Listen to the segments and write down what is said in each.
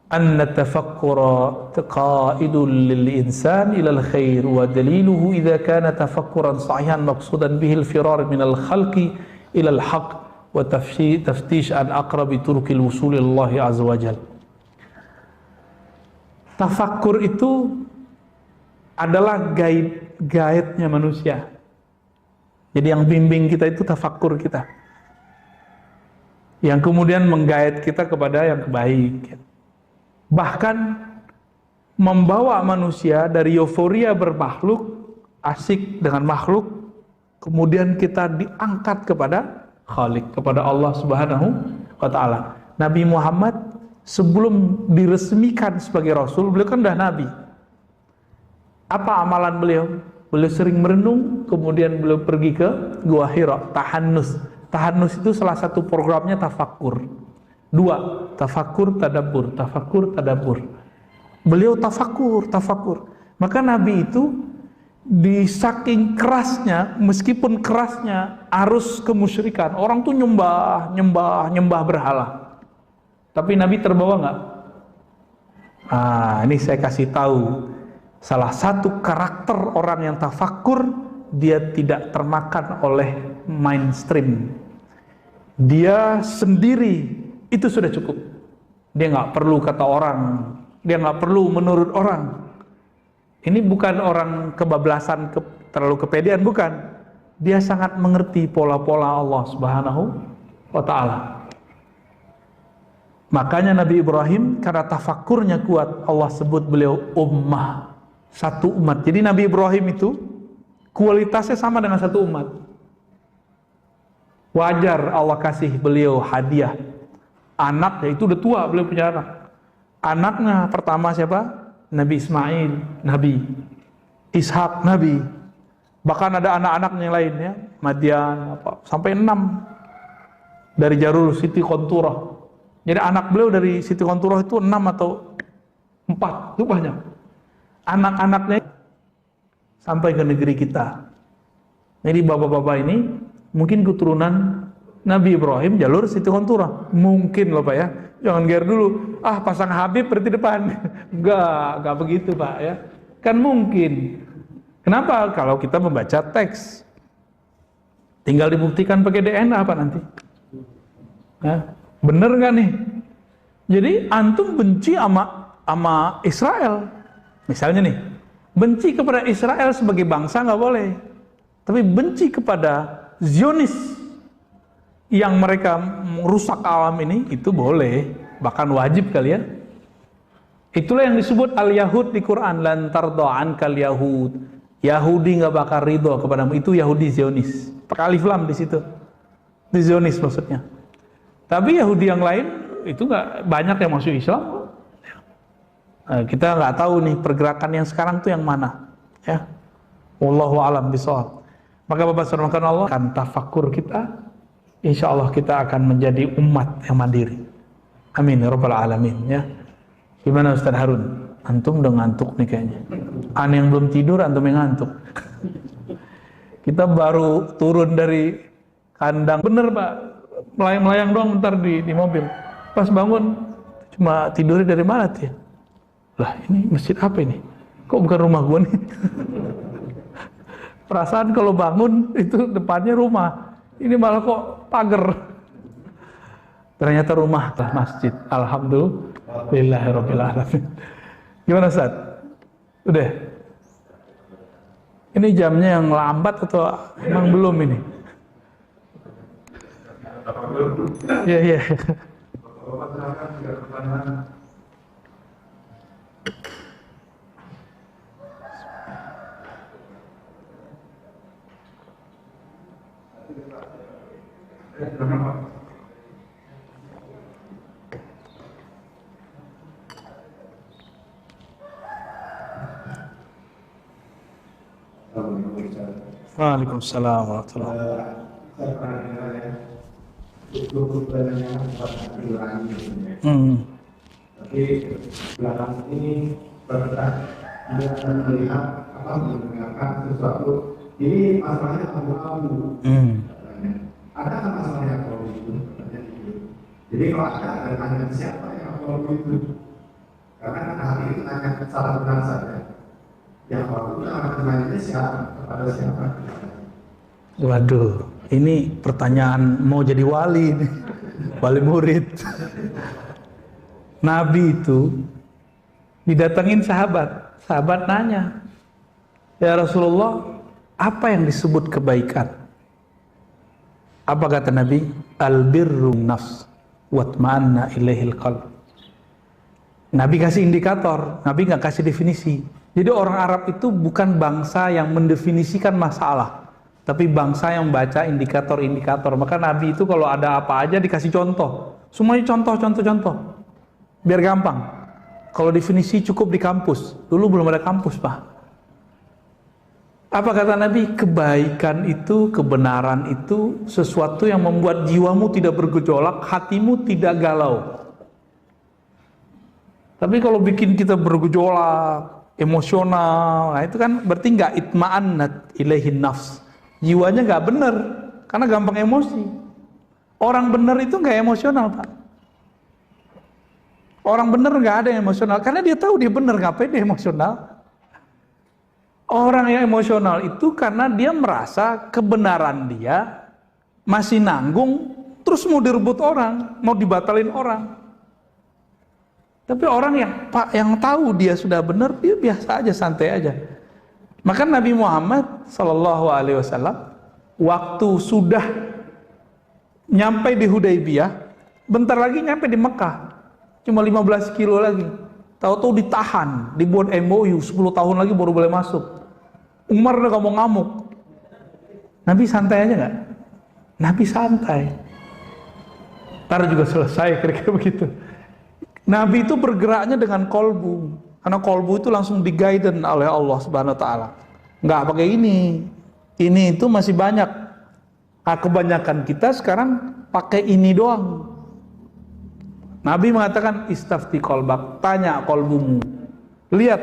anna tafakkura qaidul lil insan ila al khair wa daliluhu idza kana tafakkuran sahihan maqsudan bihi al firar min al khalqi ila al haqq wa taftish an aqrabi turqil wusul ila Allah azza wa jalla. Tafakkur itu adalah guide-nya manusia. Jadi yang bimbing kita itu tafakkur kita, yang kemudian menggait kita kepada yang baik. Bahkan membawa manusia dari euforia bermakhluk, asik dengan makhluk, kemudian kita diangkat kepada Khalik, kepada Allah Subhanahu wa Ta'ala. Nabi Muhammad sebelum diresmikan sebagai Rasul, beliau kan dah Nabi. Apa amalan beliau? Beliau sering merenung, kemudian beliau pergi ke Gua Hira, tahannus. Tahannus itu salah satu programnya tafakkur. 2, tafakkur tadabbur, tafakkur tadabbur. Beliau tafakkur. Maka Nabi itu di saking kerasnya, meskipun kerasnya arus kemusyrikan, orang tuh nyembah berhala. Tapi Nabi terbawa nggak? Ini saya kasih tahu. Salah satu karakter orang yang tafakkur, dia tidak termakan oleh mainstream. Dia sendiri, itu sudah cukup. Dia nggak perlu kata orang, dia nggak perlu menurut orang. Ini bukan orang kebablasan, terlalu kepedean, bukan. Dia sangat mengerti pola-pola Allah Subhanahu wa Ta'ala. Makanya Nabi Ibrahim karena tafakkurnya kuat, Allah sebut beliau ummah, satu umat. Jadi Nabi Ibrahim itu kualitasnya sama dengan satu umat. Wajar Allah kasih beliau hadiah anak, yaitu udah tua, beliau punya anak. Anaknya pertama siapa? Nabi Ismail, Nabi Ishak, Nabi. Bahkan ada anak-anaknya yang lainnya, Madian, sampai 6 dari Jarul Siti Konturah. Jadi anak beliau dari Siti Konturah itu 6 atau 4, itu banyak. Anak-anaknya sampai ke negeri kita. Jadi bapak-bapak ini mungkin keturunan Nabi Ibrahim jalur Siti Konturah. Mungkin loh Pak ya. Jangan gear dulu. Pasang Habib berarti depan. Enggak begitu Pak ya. Kan mungkin. Kenapa? Kalau kita membaca teks. Tinggal dibuktikan pakai DNA apa nanti? Bener nggak nih? Jadi antum benci sama Israel, misalnya nih, benci kepada Israel sebagai bangsa nggak boleh, tapi benci kepada Zionis yang mereka merusak alam ini itu boleh, bahkan wajib kali ya. Itulah yang disebut al-Yahud di Quran, lan tarda ankal Yahud. Yahudi nggak bakal ridho kepadamu, itu Yahudi Zionis. Pakai alif lam di situ, di Zionis maksudnya. Tapi Yahudi yang lain itu nggak banyak yang masuk Islam. Kita nggak tahu nih pergerakan yang sekarang tuh yang mana, ya. Wallahu a'lam bishawab. Maka Bapak saudara Allah akan tafakkur kita, insya Allah kita akan menjadi umat yang mandiri. Amin ya rabbal alamin ya. Gimana Ustaz Harun? Antum udah ngantuk nih kayaknya. Aneh yang belum tidur, antum yang ngantuk. Kita baru turun dari kandang, bener Pak. Melayang-melayang doang bentar di mobil. Pas bangun, cuma tidurnya dari mana tuh ya? Lah ini masjid apa ini? Kok bukan rumah gua nih? Perasaan kalau bangun itu depannya rumah. Ini malah kok pagar. Ternyata rumah masjid. Alhamdulillahirabbil alamin. Gimana Ustaz? Udah? Ini jamnya yang lambat atau emang belum ini? Iya. Waalaikumsalam warahmatullahi wabarakatuh. Tapi belakang ini bergerak, Anda akan melihat mendengarkan sesuatu. Ini masalahnya abu-abu. Ada masalah yang kalau itu? Jadi kalau ada siapa yang kalau itu? Karena kan hari itu hanya salah benar saja. Yang waktunya akan nanya siapa kepada siapa. Waduh, ini pertanyaan mau jadi wali nih. Wali murid. Nabi itu didatengin sahabat nanya, ya Rasulullah, apa yang disebut kebaikan? Apa kata Nabi? Albirru nafs watma'anna ilaihil qalb. Nabi kasih indikator, Nabi nggak kasih definisi. Jadi orang Arab itu bukan bangsa yang mendefinisikan masalah, tapi bangsa yang baca indikator-indikator. Maka Nabi itu kalau ada apa aja dikasih contoh. Semuanya contoh. Biar gampang. Kalau definisi cukup di kampus. Dulu belum ada kampus, Pak. Apa kata Nabi? Kebaikan itu, kebenaran itu sesuatu yang membuat jiwamu tidak bergejolak, hatimu tidak galau. Tapi kalau bikin kita bergejolak, emosional, nah itu kan berarti nggak itma'annat ilaihin nafs. Jiwanya nggak bener, karena gampang emosi. Orang bener itu nggak emosional, Pak. Orang bener nggak ada yang emosional, karena dia tahu dia bener, ngapain dia emosional? Orang yang emosional itu karena dia merasa kebenaran dia masih nanggung, terus mau direbut orang, mau dibatalin orang. Tapi orang yang tahu dia sudah benar, dia biasa aja, santai aja. Maka Nabi Muhammad SAW waktu sudah nyampe di Hudaybiyah, bentar lagi nyampe di Mekah, cuma 15 kilo lagi. Tahu-tahu ditahan, dibuat MOU, 10 tahun lagi baru boleh masuk. Umar udah gak mau ngamuk. Nabi santai aja gak? Nabi santai. Ntar juga selesai, kira-kira begitu. Nabi itu bergeraknya dengan kolbu, karena kolbu itu langsung di-guidance oleh Allah Subhanahu Wa Taala. Nggak pakai ini itu masih banyak. Nah, kebanyakan kita sekarang pakai ini doang. Nabi mengatakan istafti kolbak, tanya kolbumu. Lihat,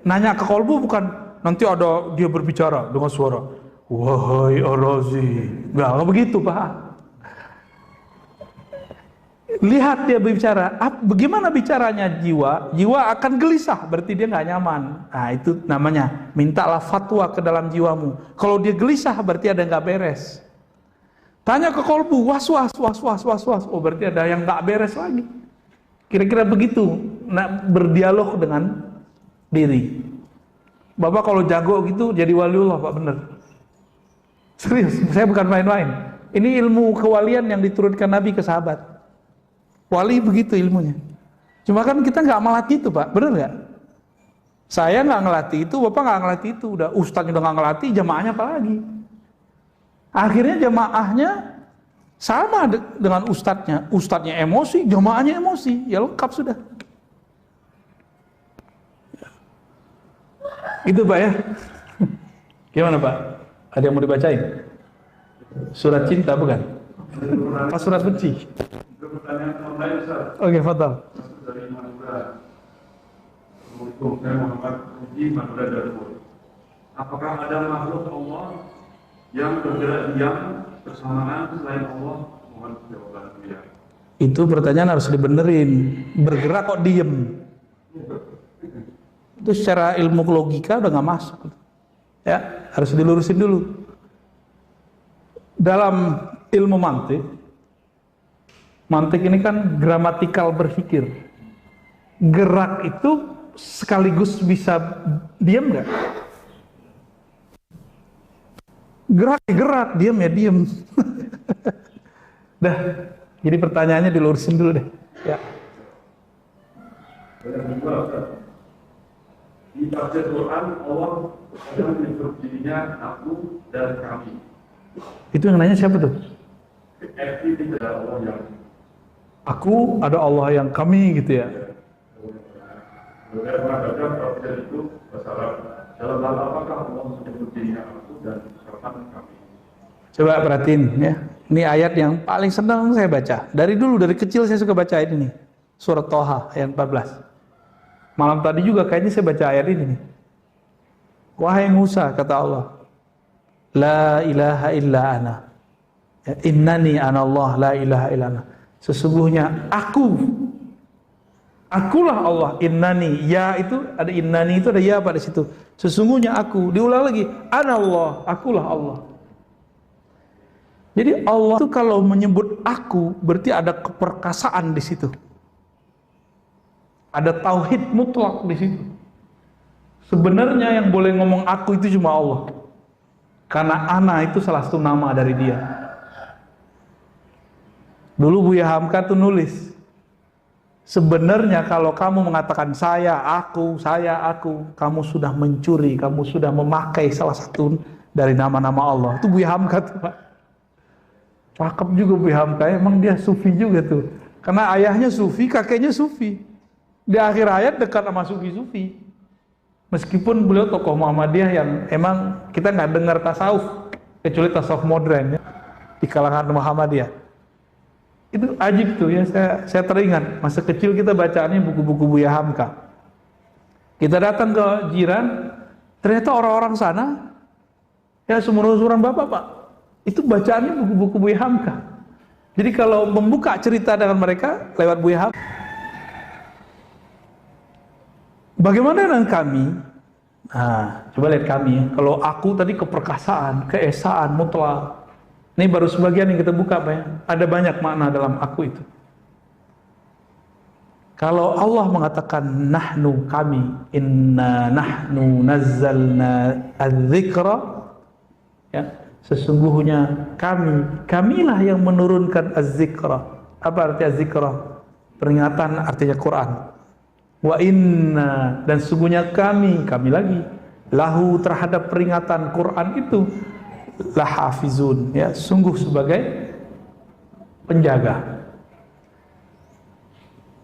nanya ke kolbu bukan nanti ada dia berbicara dengan suara, wahai Ar-Razi. Nggak begitu, Pak. Lihat dia berbicara, bagaimana bicaranya jiwa? Jiwa akan gelisah, berarti dia nggak nyaman. Nah itu namanya, mintalah fatwa ke dalam jiwamu. Kalau dia gelisah, berarti ada yang nggak beres. Tanya ke kolbu, was-was. Oh berarti ada yang nggak beres lagi. Kira-kira begitu, berdialog dengan diri. Bapak kalau jago gitu, jadi waliullah, Pak, bener. Serius, saya bukan main-main. Ini ilmu kewalian yang diturunkan Nabi ke sahabat. Wali begitu ilmunya. Cuma kan kita nggak melatih itu, Pak, bener nggak? Saya nggak ngelatih itu, Bapak nggak ngelatih itu. Udah ustadznya udah nggak ngelatih, jamaahnya apa lagi? Akhirnya jamaahnya sama dengan ustadznya. Ustadznya emosi, jamaahnya emosi, ya lengkap sudah. Gitu, Pak ya. Gimana, Pak? Ada yang mau dibacain? Surat cinta bukan? Apa surat benci? Pertanyaan online, Ustaz. Oke, fadal. Dari Madura. Assalamualaikum, saya Muhammad Uji Madura Darul. Apakah ada makhluk Allah yang bergerak diam bersamaan selain Allah? Mohon jawaban ya. Itu pertanyaan harus dibenerin. Bergerak kok diem? Itu secara ilmu logika udah nggak masuk. Ya, harus dilurusin dulu. Dalam ilmu mantik ini kan gramatikal berpikir. Gerak itu sekaligus bisa diam nggak? Gerak, diam ya diam. Dah, jadi pertanyaannya dilurusin dulu deh. Ya. Di tafsir Quran Allah menyebut dirinya aku dan kami. Itu yang nanya siapa tuh? Tidak ada Allah yang aku, ada Allah yang kami gitu ya. Mengatakan tafsir itu masalah dalam hal apakah Allah menyebut dirinya aku dan kapan kami. Coba perhatiin ya. Ini ayat yang paling senang saya baca. Dari dulu, dari kecil saya suka baca ayat ini. Surat Toha ayat 14. Malam tadi juga kayaknya saya baca ayat ini nih. Wahai Musa, kata Allah, la ilaha illa ana. Innani anallah la ilaha illa ana. Sesungguhnya aku Akulah Allah, innani, ya itu ada innani itu ada ya pada situ. Sesungguhnya aku, diulang lagi, ana Allah, akulah Allah. Jadi Allah itu kalau menyebut aku berarti ada keperkasaan di situ. Ada tauhid mutlak di situ. Sebenarnya yang boleh ngomong aku itu cuma Allah. Karena ana itu salah satu nama dari dia. Dulu Buya Hamka tuh nulis, sebenarnya kalau kamu mengatakan saya, aku, kamu sudah mencuri, kamu sudah memakai salah satu dari nama-nama Allah. Itu Buya Hamka tuh, Pak. Cakep juga Buya Hamka, emang dia sufi juga tuh. Karena ayahnya sufi, kakeknya sufi. Di akhir hayat dekat sama sufi-sufi. Meskipun beliau tokoh Muhammadiyah yang emang kita nggak dengar tasawuf, kecuali tasawuf modern ya, di kalangan Muhammadiyah. Itu ajib tuh ya, saya teringat masa kecil kita bacaannya buku-buku Buya Hamka. Kita datang ke jiran, ternyata orang-orang sana ya seumuran bapak, Pak, itu bacaannya buku-buku Buya Hamka. Jadi kalau membuka cerita dengan mereka lewat Buya Hamka. Bagaimana dengan kami? Nah, coba lihat kami. Kalau aku tadi keperkasaan, keesaan, mutlak. Ini baru sebagian yang kita buka, Pak ya. Ada banyak makna dalam aku itu. Kalau Allah mengatakan nahnu, kami, inna nahnu nazzalna adz-dzikra, ya, sesungguhnya kamilah yang menurunkan az-dzikra. Apa arti az-dzikra? Peringatan artinya Quran. Wa inna, dan sesungguhnya kami lagi lahu terhadap peringatan Quran itu lahafizun, ya, sungguh sebagai penjaga.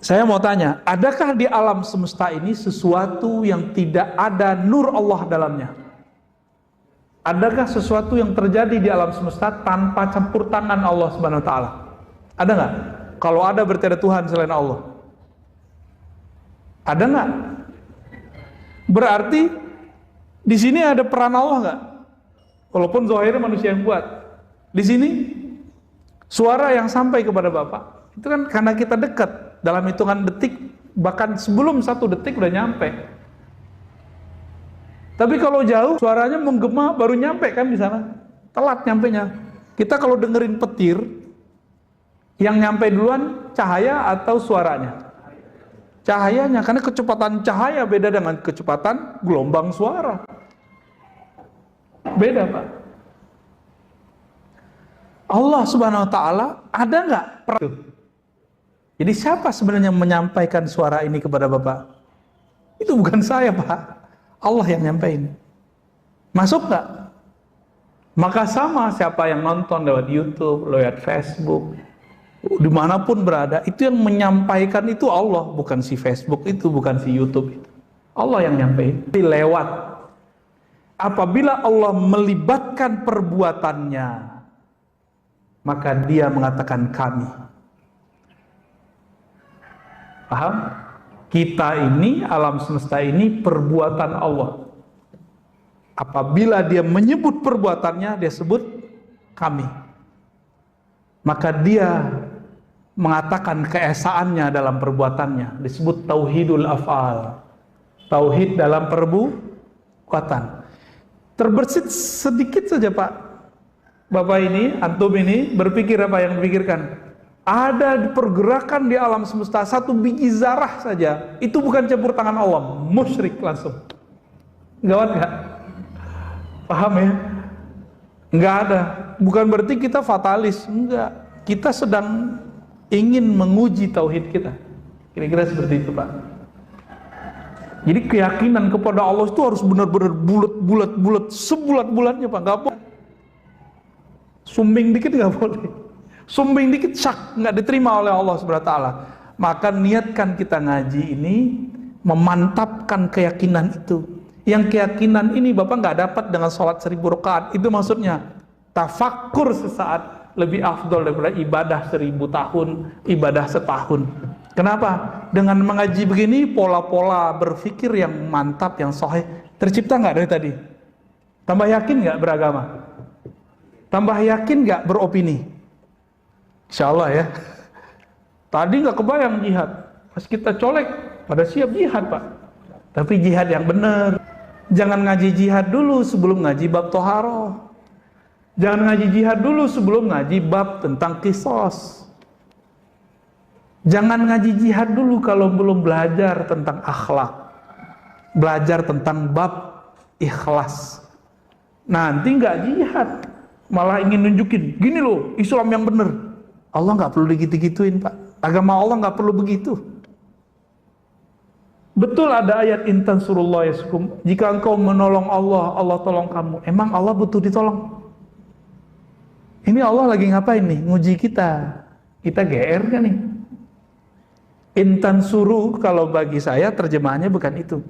Saya mau tanya, adakah di alam semesta ini sesuatu yang tidak ada nur Allah dalamnya? Adakah sesuatu yang terjadi di alam semesta tanpa campur tangan Allah Subhanahu wa taala? Ada nggak? Kalau ada berarti ada Tuhan selain Allah. Ada nggak? Berarti di sini ada peran Allah nggak? Walaupun zahirnya manusia yang buat. Di sini suara yang sampai kepada Bapak itu kan karena kita dekat, dalam hitungan detik, bahkan sebelum 1 detik udah nyampe. Tapi kalau jauh suaranya menggema baru nyampe kan di sana, telat nyampenya. Kita kalau dengerin petir, yang nyampe duluan cahaya atau suaranya? Cahayanya, karena kecepatan cahaya beda dengan kecepatan gelombang suara. Beda, Pak. Allah Subhanahu wa taala ada nggak? Jadi siapa sebenarnya menyampaikan suara ini kepada Bapak? Itu bukan saya, Pak. Allah yang nyampein. Masuk nggak? Maka sama siapa yang nonton lewat YouTube, lewat Facebook, dimanapun berada, itu yang menyampaikan itu Allah, bukan si Facebook itu, bukan si YouTube itu. Allah yang nyampein. Lewat. Apabila Allah melibatkan perbuatannya, maka dia mengatakan kami. Paham? Kita ini, alam semesta ini perbuatan Allah. Apabila dia menyebut perbuatannya, dia sebut kami. Maka dia mengatakan keesaannya dalam perbuatannya, disebut tauhidul af'al. Tauhid dalam perbuatan. Terbersit sedikit saja, Pak. Bapak ini, antum ini berpikir apa yang dipikirkan? Ada pergerakan di alam semesta, 1 biji zarah saja, itu bukan campur tangan Allah, musyrik langsung. Gawat nggak? Paham ya? Nggak ada. Bukan berarti kita fatalis, enggak. Kita sedang ingin menguji tauhid kita. Kira-kira seperti itu, Pak. Jadi keyakinan kepada Allah itu harus benar-benar bulat, sebulat-bulatnya, Pak. Nggak boleh. Sumbing dikit nggak boleh. Sumbing dikit syak, nggak diterima oleh Allah Subhanahu wa taala. Maka niatkan kita ngaji ini memantapkan keyakinan itu. Yang keyakinan ini Bapak nggak dapat dengan sholat 1000 rakaat. Itu maksudnya tafakkur sesaat lebih afdol daripada ibadah 1000 tahun, ibadah setahun. Kenapa? Dengan mengaji begini, pola-pola berpikir yang mantap, yang sahih tercipta nggak dari tadi? Tambah yakin nggak beragama? Tambah yakin nggak beropini? Insya Allah ya. Tadi nggak kebayang jihad, Pas kita colek, pada siap jihad Pak. Tapi jihad yang benar. Jangan ngaji jihad dulu sebelum ngaji bab toharoh. Jangan ngaji jihad dulu sebelum ngaji bab tentang qisas. Jangan ngaji jihad dulu kalau belum belajar tentang akhlak. Belajar tentang bab ikhlas. Nanti nggak jihad, malah ingin nunjukin, gini loh Islam yang benar. Allah nggak perlu digitu-gituin Pak. Agama Allah nggak perlu begitu. Betul ada ayat intan surullah yaskum. Jika engkau menolong Allah, Allah tolong kamu. Emang Allah butuh ditolong? Ini Allah lagi ngapain nih? Nguji kita. Kita GR kan nih? Intan suruh kalau bagi saya terjemahannya bukan itu.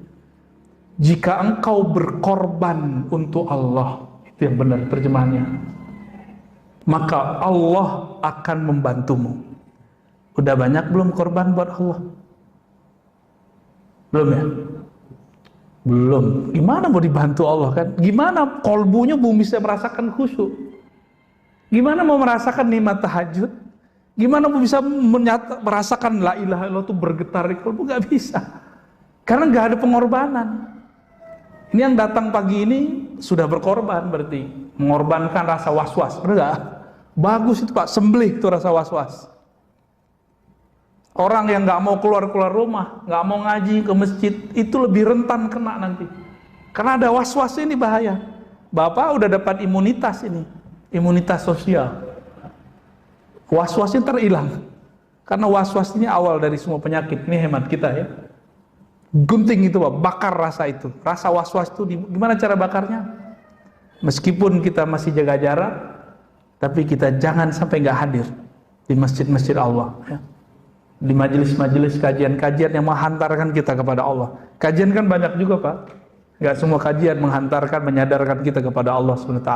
Jika engkau berkorban untuk Allah, itu yang benar terjemahannya. Maka Allah akan membantumu. Udah banyak belum korban buat Allah? Belum ya? Belum. Gimana mau dibantu Allah kan? Gimana kolbunya belum bisa merasakan khusyuk? Gimana mau merasakan nikmat tahajud? Gimana mau bisa merasakan la ilaha illallah itu bergetar di kolbu? Gak bisa. Karena gak ada pengorbanan. Ini yang datang pagi ini sudah berkorban berarti. Mengorbankan rasa was-was. Benar gak? Bagus itu Pak, sembelih itu rasa was-was. Orang yang gak mau keluar-keluar rumah, gak mau ngaji ke masjid, itu lebih rentan kena nanti. Karena ada was-was ini bahaya. Bapak udah dapat imunitas ini, imunitas sosial. Was-wasnya terhilang. Karena was-was ini awal dari semua penyakit. Ini hemat kita ya. Gunting itu Pak, bakar rasa itu. Rasa was-was itu gimana cara bakarnya? Meskipun kita masih jaga jarak, tapi kita jangan sampai gak hadir di masjid-masjid Allah ya. Di majelis-majelis kajian-kajian yang menghantarkan kita kepada Allah. Kajian kan banyak juga Pak. Gak semua kajian menghantarkan, menyadarkan kita kepada Allah SWT.